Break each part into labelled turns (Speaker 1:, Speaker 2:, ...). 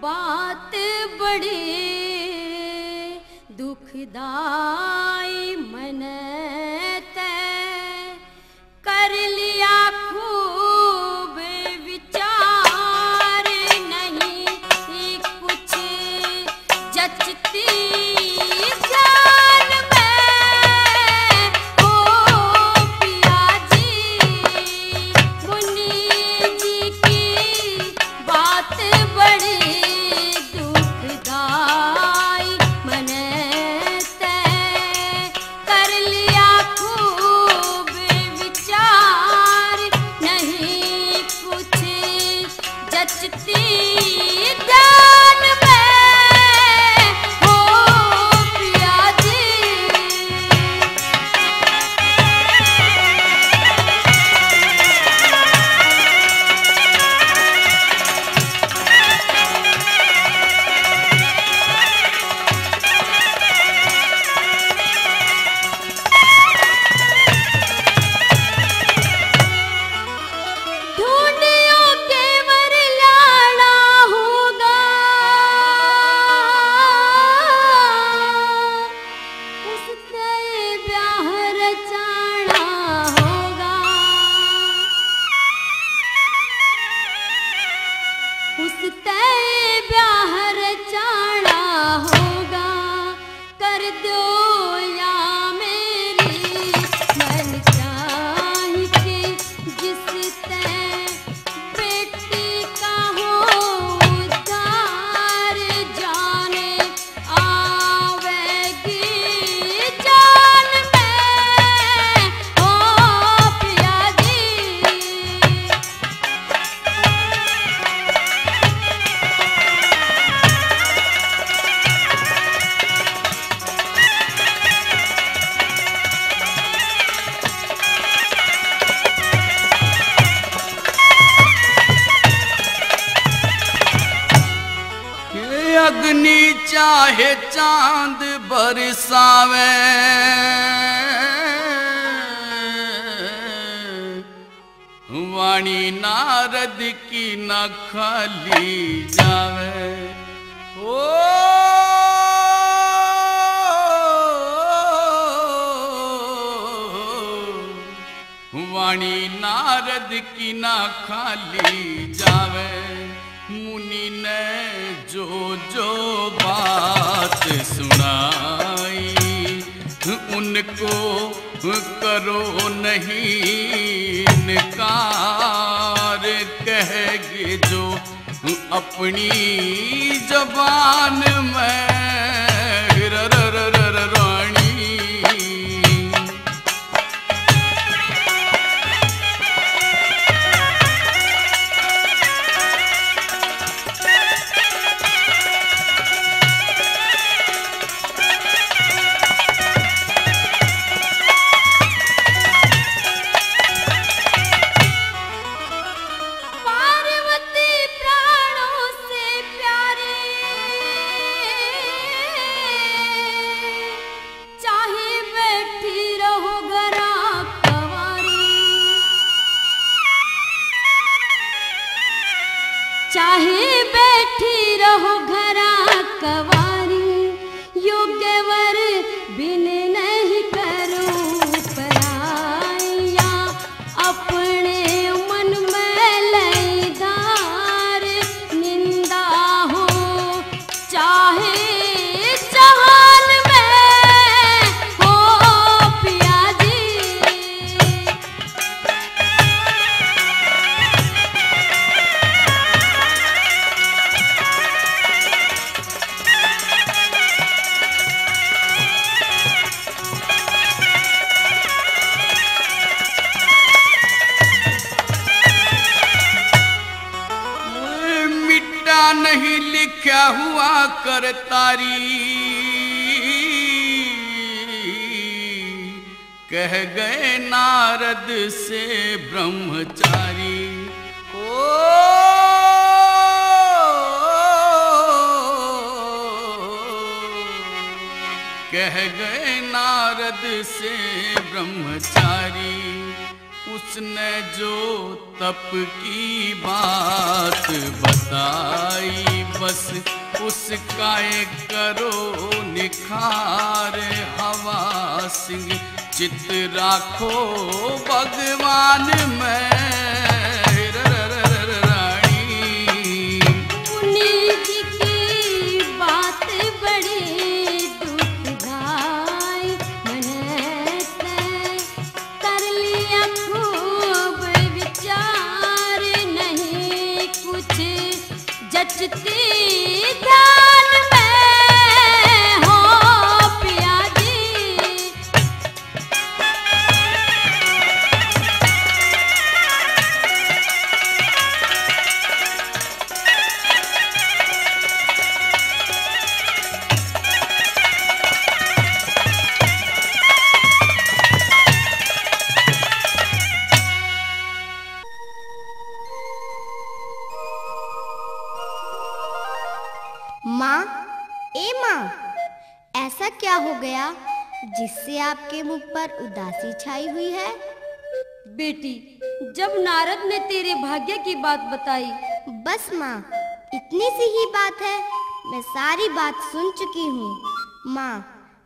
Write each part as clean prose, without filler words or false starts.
Speaker 1: बात बड़ी दुखदाई मन तय कर लिया खूब विचार नहीं कुछ जचती ध्यान में हो पिया जी मुनि जी की बात बड़ी
Speaker 2: अग्नि चाहे चांद बरसावे वाणी नारद की न खाली जावे ओ वाणी नारद की न खाली जावे मुनि ने जो जो बात सुनाई उनको करो नहीं इनकार कहेगे जो अपनी जबान में रानी
Speaker 1: चाहे बैठी रहो घरा कवारी योग्य वर बिन नहीं करो पराया अपने मन में लई धार निंदा हो चाहे जहान में हो पिया जी
Speaker 2: नहीं लिखा हुआ करतारी कह गए नारद से ब्रह्मचारी ओ कह गए नारद से ब्रह्मचारी उसने जो तप की बात बताई बस उसका एक करो निखार। हवा सिंह चित राखो भगवान में रानी।
Speaker 1: मुनि जी की बात बड़ी दुखदाई, मैंने कर लिया खूब विचार, नहीं कुछ जचती ध्यान में हो पिया जी।
Speaker 3: माँ, ए माँ, ऐसा क्या हो गया जिससे आपके मुख पर उदासी छाई हुई है?
Speaker 1: बेटी, जब नारद ने तेरे भाग्य की बात बताई।
Speaker 3: बस माँ, इतनी सी ही बात है, मैं सारी बात सुन चुकी हूँ। माँ,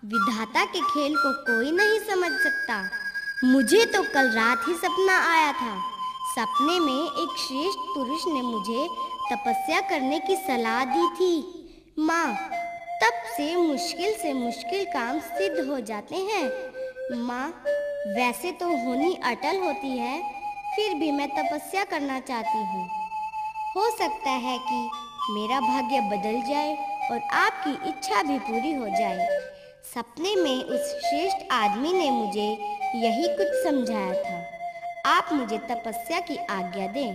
Speaker 3: विधाता के खेल को कोई नहीं समझ सकता। मुझे तो कल रात ही सपना आया था। सपने में एक श्रेष्ठ पुरुष ने मुझे तपस्या करने की सलाह दी थी। माँ, तप से मुश्किल काम सिद्ध हो जाते हैं। माँ, वैसे तो होनी अटल होती है, फिर भी मैं तपस्या करना चाहती हूँ। हो सकता है कि मेरा भाग्य बदल जाए और आपकी इच्छा भी पूरी हो जाए। सपने में उस श्रेष्ठ आदमी ने मुझे यही कुछ समझाया था। आप मुझे तपस्या की आज्ञा दें।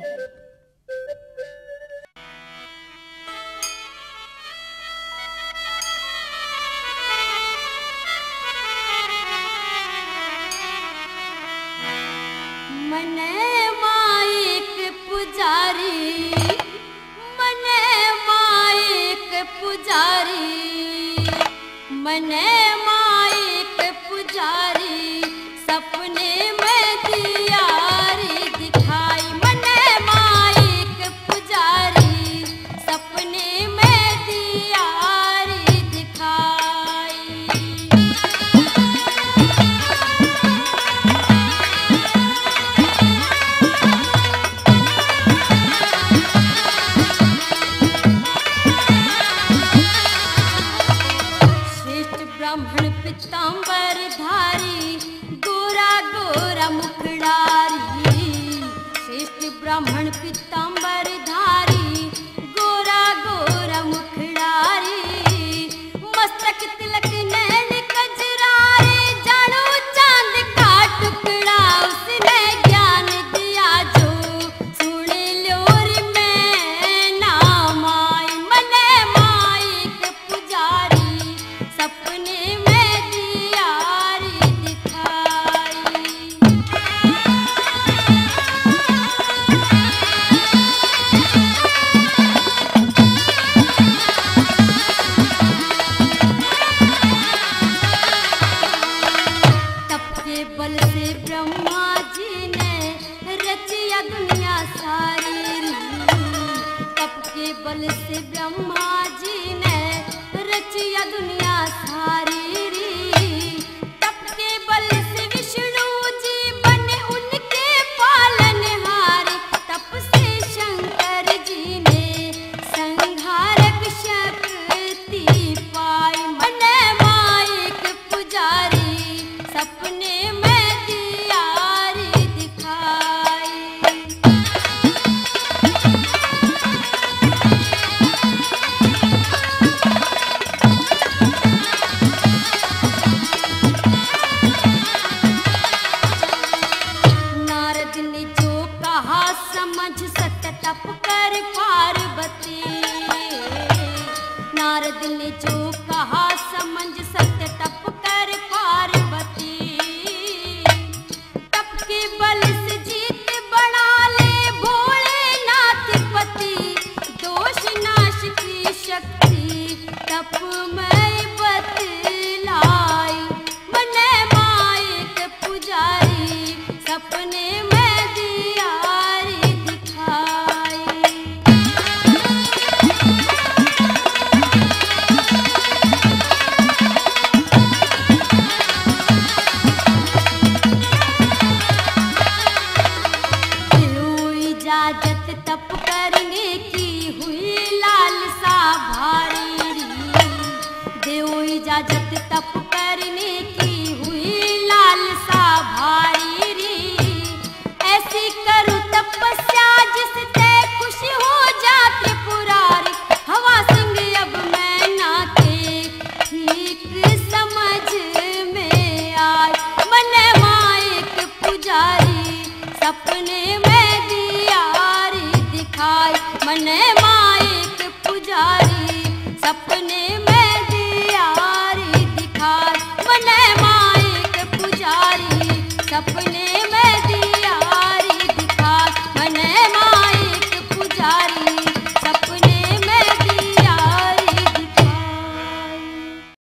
Speaker 1: मने माइक पुजारी, मने माइक पुजारी, मने माइक पुजारी, सपने में दियारी दिखाई। मने माइक पुजारी, सपने में दियारी दिखाई। ब्राह्मण पीतांबर धारी, गोरा गोरा मुखड़ारी। श्रेष्ठ ब्राह्मण पीतांबर धारी, गोरा गोरा मुखड़ारी। मस्तक तिलक नैन कजरारे, जानो चांद का टुकड़ा। उसने ज्ञान दिया जो सुन लो रे मैं नाम आई। मने माइक पुजारी, सपने में दियारी दिखाई। तप के बल से ब्रह्मा जी ने रचिया दुनिया सारी। तप के बल से ब्रह्मा जी ने रचिया दुनिया सारी। तप के बल से विष्णु जी बने उनके पालनहार। तप से शंकर जी ने संहारक शक्ति पाई। मने माइक पुजारी, सपने में दियारी दिखाई। नारद ने जो कहा समझ सत्य तप कर पार्वती। नारद ने जो कहा समझ सत्य तप कर पार्वती। तप के बल से जीत बढ़ा ले भोलेनाथ पति। दोष नाश की शक्ति तप में बतलाई। मने माइक पुजारी, सपने में दियारी दिखाई। तप करने की हुई लालसा भारी री। ऐसी करूं तपस्या जिससे खुश हो जा त्रिपुरारी। हवा सिंह अब मैं ना के ठीक समझ में आए। मन माइक पुजारी सपने में दियारी दिखाई। मन माइक पुजारी सपने में दियारी दिखाई। मन माइक पुजारी सपने